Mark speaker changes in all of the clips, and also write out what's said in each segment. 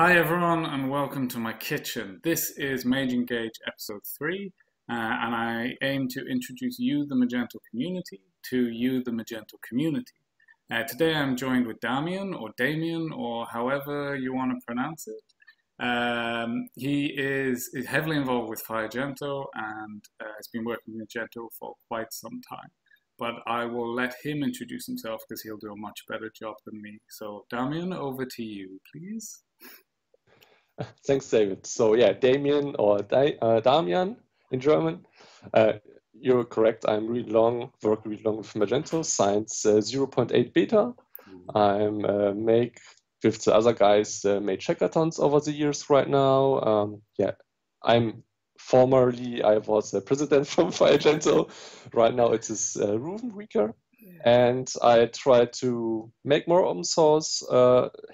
Speaker 1: Hi everyone and welcome to my kitchen. This is Mage Engage episode 3 and I aim to introduce you, the Magento community, to you, the Magento community. Today I'm joined with Damian or however you want to pronounce it. He is heavily involved with Magento and has been working with Magento for quite some time. But I will let him introduce himself because he'll do a much better job than me. So Damian, over to you, please.
Speaker 2: Thanks, David. So yeah, Damian or Damian in German. You're correct. I'm really long, work really long with Magento, Science 0.8 beta. I'm make with the other guys made hackathons over the years right now. I'm formerly I was a president from Magento. Right now it is Ruben Weaker. And I try to make more open source,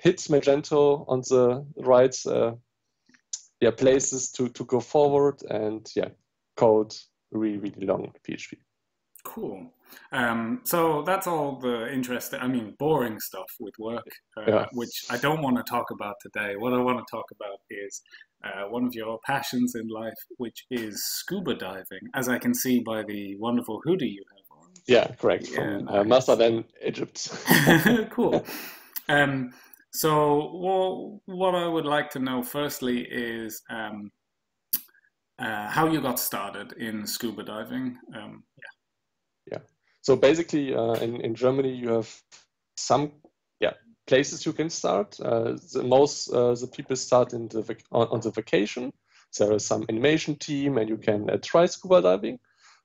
Speaker 2: hit Magento on the right places to go forward, and code really long PHP.
Speaker 1: Cool. So that's all the interesting, boring stuff with work, which I don't want to talk about today. What I want to talk about is one of your passions in life, which is scuba diving, as I can see by the wonderful hoodie you have.
Speaker 2: Yeah, correct. From nice. Massadan, Egypt.
Speaker 1: Cool. So what I would like to know firstly is how you got started in scuba diving.
Speaker 2: So basically, in Germany, you have some places you can start. The people start on the vacation. There is some animation team, and you can try scuba diving.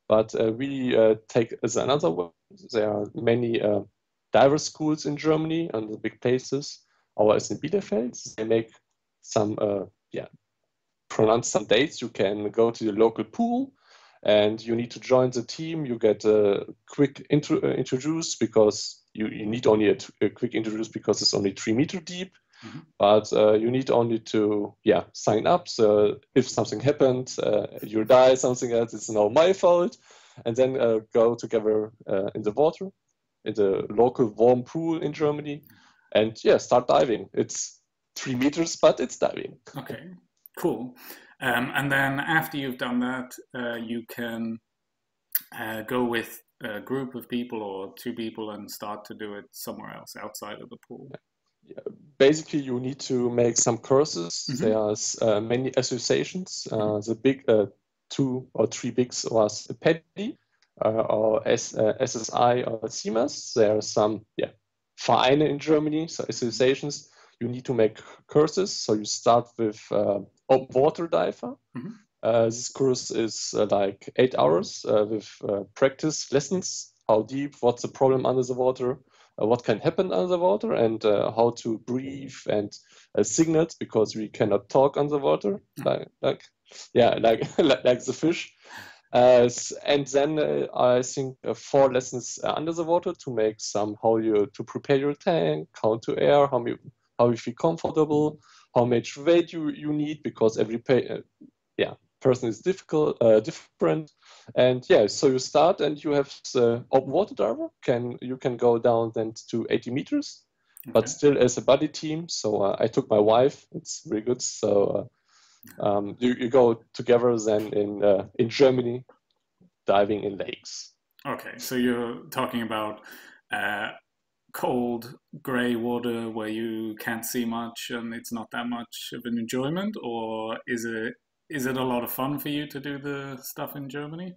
Speaker 2: But we take as another way. There are many diver schools in Germany and the big places. Our is in Bielefeld. They make some, pronounce some dates. You can go to the local pool and you need to join the team. You get a quick introduced because you need only a quick introduce because it's only 3 meters deep. Mm-hmm. But you need only to sign up. So if something happened, you die, something else, it's now my fault. And then go together in the water, in the local warm pool in Germany, and start diving. It's 3 meters, but it's diving.
Speaker 1: Okay, cool. And then after you've done that, you can go with a group of people or 2 people and start to do it somewhere else outside of the pool.
Speaker 2: Basically, you need to make some courses. Mm-hmm. There's many associations. The big 2 or 3 bigs was PEDI or SSI or CMAS. There are some Vereine in Germany, so associations. You need to make courses. So you start with open water diver. Mm-hmm. This course is like 8 hours with practice lessons. How deep? What's the problem under the water? What can happen under the water, and how to breathe, and signals, because we cannot talk underwater like the fish. And then I think 4 lessons under the water to make some to prepare your tank, count to air, how you feel comfortable, how much weight you need, because every person is different. And so you start and you have the open water diver. You can go down then to 80 meters, okay, but still as a buddy team. So I took my wife. It's really good. So you go together then in Germany, diving in lakes.
Speaker 1: Okay, so you're talking about cold grey water where you can't see much and it's not that much of an enjoyment, or is it a lot of fun for you to do the stuff in Germany?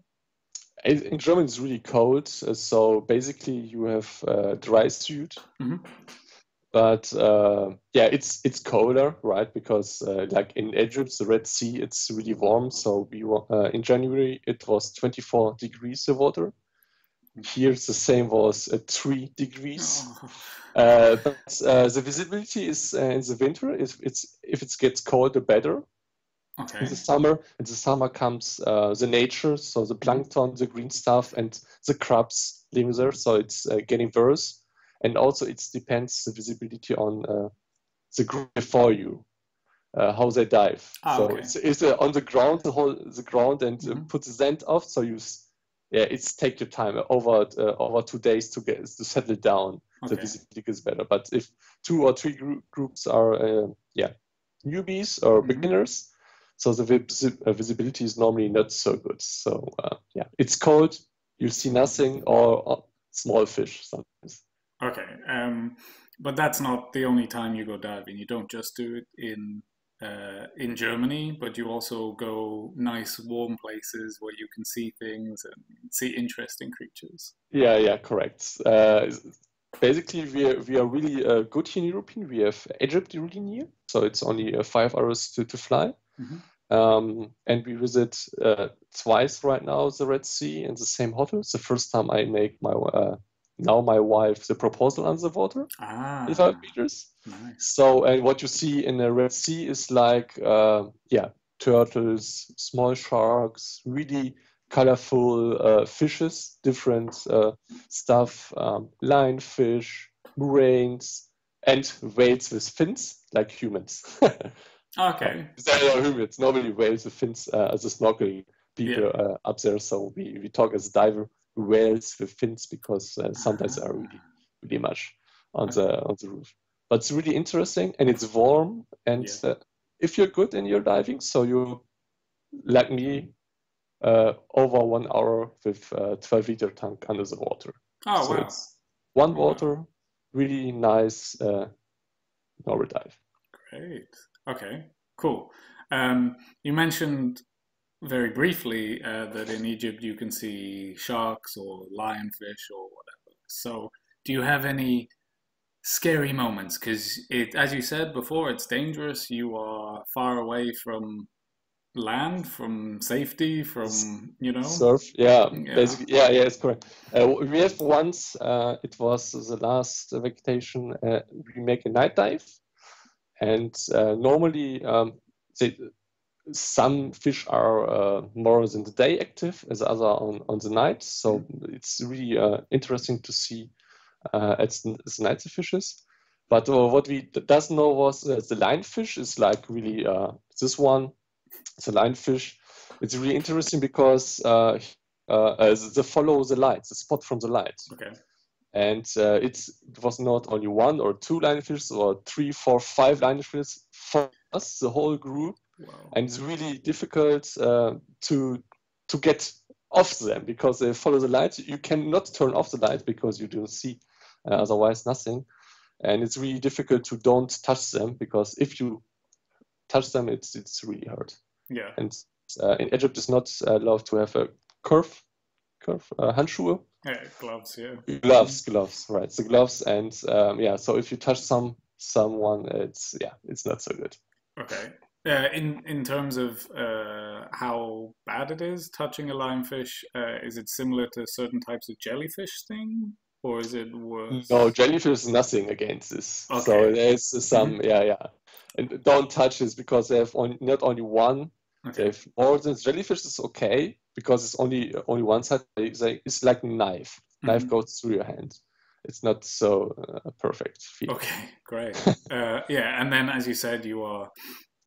Speaker 2: In Germany, it's really cold. So basically, you have a dry suit. Mm-hmm. But it's colder, right? Because like in Egypt, the Red Sea, it's really warm. So in January, it was 24 degrees the water. Here, the same was 3 degrees. Oh. But the visibility is in the winter. If it gets colder, better. Okay. In the summer comes the nature, so the plankton, the green stuff, and the crabs living there. So it's getting worse. And also it depends the visibility on the group before you, how they dive. So okay. It's on the ground, the ground, and put the sand off. So it's take your time over 2 days to settle down. Okay. The visibility is better. But if 2 or 3 groups are newbies or beginners. So the visibility is normally not so good. So yeah, it's cold. You see nothing or small fish sometimes.
Speaker 1: Okay, but that's not the only time you go diving. You don't just do it in Germany, but you also go nice warm places where you can see things and see interesting creatures.
Speaker 2: Yeah, correct. Basically, we are really good here in Europe. We have Egypt really near, so it's only 5 hours to fly. And we visit twice right now the Red Sea in the same hotel. It's the first time I make my wife the proposal on the water, 5 meters.
Speaker 1: Nice.
Speaker 2: So, and what you see in the Red Sea is like, turtles, small sharks, really colorful fishes, different stuff, lionfish, moraines, and whales with fins, like humans.
Speaker 1: Okay.
Speaker 2: They are humans. Normally whales with fins as a snorkeling people up there. So we talk as diver whales with fins because sometimes they are really much on the roof. But it's really interesting and it's warm. And if you're good in your diving, so you like me, over 1 hour with a 12-liter tank under the water.
Speaker 1: Oh,
Speaker 2: so
Speaker 1: wow.
Speaker 2: It's one water, really nice normal dive.
Speaker 1: Great. Okay, cool. You mentioned very briefly that in Egypt you can see sharks or lionfish or whatever. So do you have any scary moments? Because as you said before, it's dangerous. You are far away from land, from safety, from,
Speaker 2: surf. Basically, it's correct. We have once, it was the last vacation, we make a night dive, and normally some fish are more in the day active as other on the night. So it's really interesting to see at the night the fishes. But what we doesn't know was the lionfish is like really this one. It's a lionfish. It's really interesting because they follow the light, the spot from the light.
Speaker 1: Okay.
Speaker 2: And it was not only 1 or 2 lionfish or 3, 4, 5 lionfish for us, the whole group.
Speaker 1: Wow.
Speaker 2: And it's really difficult to get off them because they follow the light. You cannot turn off the light because you don't see otherwise nothing. And it's really difficult to don't touch them because if you touch them, it's really hard.
Speaker 1: Yeah.
Speaker 2: And in Egypt, it's not allowed to have a curve Handschuhe.
Speaker 1: Yeah, gloves,
Speaker 2: Gloves, right. The gloves, and so if you touch someone, it's not so good.
Speaker 1: Okay. In terms of how bad it is touching a lionfish, is it similar to certain types of jellyfish sting, or is it worse?
Speaker 2: No, jellyfish is nothing against this.
Speaker 1: Okay.
Speaker 2: So there's some, and don't touch this because they have not only one.
Speaker 1: Okay.
Speaker 2: They have more than jellyfish is okay because it's only one side. It's like a knife. Knife goes through your hand. It's not so perfect feel.
Speaker 1: Okay, great. And then as you said, you're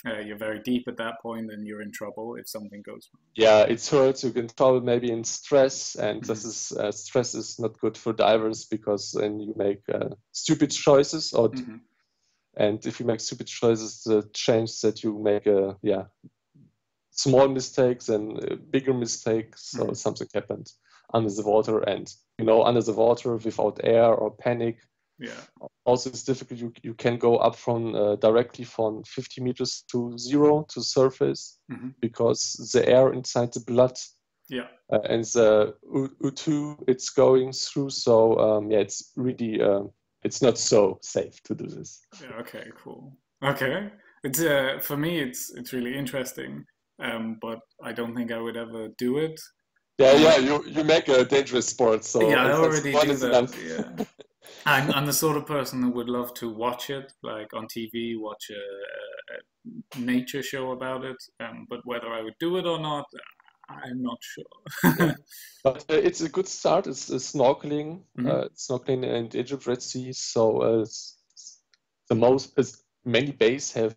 Speaker 1: very deep at that point, and you're in trouble if something goes wrong.
Speaker 2: Yeah, it hurts. You can trouble maybe in stress, and this is stress is not good for divers because then you make stupid choices, and if you make stupid choices, the chance that you make small mistakes and bigger mistakes, so something happened under the water, and under the water without air or panic.
Speaker 1: Yeah.
Speaker 2: Also, it's difficult. You can go up from directly from 50 meters to 0 to surface because the air inside the blood and the O2 it's going through. So it's really it's not so safe to do this.
Speaker 1: Yeah. Okay. Cool. Okay. It's for me, it's really interesting. But I don't think I would ever do it.
Speaker 2: Yeah. You make a dangerous sport. So
Speaker 1: I already do that. Yeah. I'm the sort of person who would love to watch it, like on TV, watch a nature show about it. But whether I would do it or not, I'm not sure.
Speaker 2: But it's a good start. It's snorkeling, snorkeling in Egypt, Red Sea. So many bays have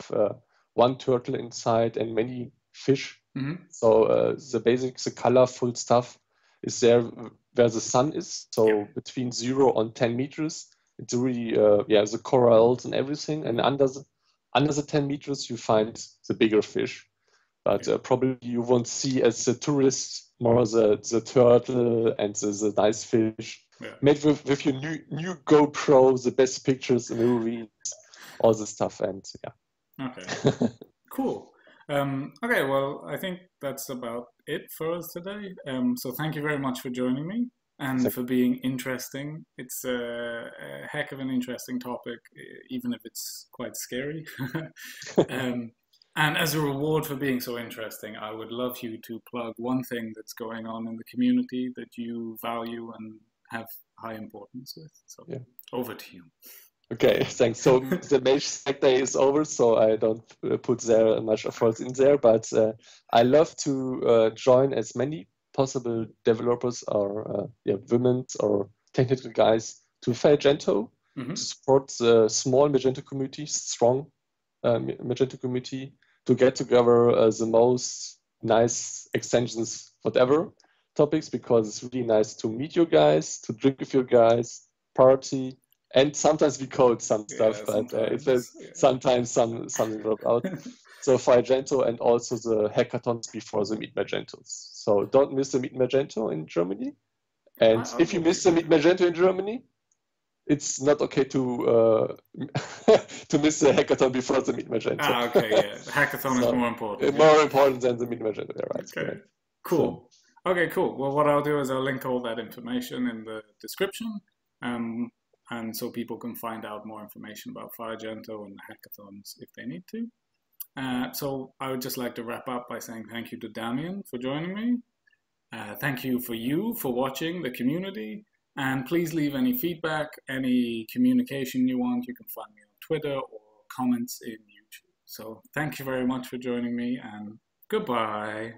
Speaker 2: one turtle inside and many fish. So the colorful stuff is there where the sun is. So between 0 and 10 meters, it's really the corals and everything. And under under the 10 meters, you find the bigger fish. But probably you won't see as a tourist more the turtle and the nice fish.
Speaker 1: Yeah.
Speaker 2: Made with your new GoPro, the best pictures in the movies, all this stuff. And yeah.
Speaker 1: Okay. Cool. Okay, well, I think that's about it for us today. So thank you very much for joining me and for being interesting. It's a heck of an interesting topic, even if it's quite scary. And as a reward for being so interesting, I would love you to plug one thing that's going on in the community that you value and have high importance with. So over to you.
Speaker 2: Okay, thanks. So the Mage Stack Day is over, so I don't put there much effort in there, but I love to join as many possible developers or women or technical guys to Magento, to support the small Magento community, strong Magento community, to get together the most nice extensions, whatever topics, because it's really nice to meet you guys, to drink with you guys, party, and sometimes we code some stuff, but sometimes something work out. So for Magento and also the hackathons before the Meet Magentos. So don't miss the Meet Magento in Germany. And if you miss the Meet Magento in Germany, it's not okay to to miss the hackathon before the Meet Magento.
Speaker 1: Okay, yeah. The hackathon is more important.
Speaker 2: More important than the Meet Magento, right?
Speaker 1: Okay, cool. So, okay, cool. Well, what I'll do is I'll link all that information in the description, and so people can find out more information about Magento and the hackathons if they need to. So I would just like to wrap up by saying thank you to Damian for joining me. Thank you for watching, the community. And please leave any feedback, any communication you want. You can find me on Twitter or comments in YouTube. So thank you very much for joining me, and goodbye.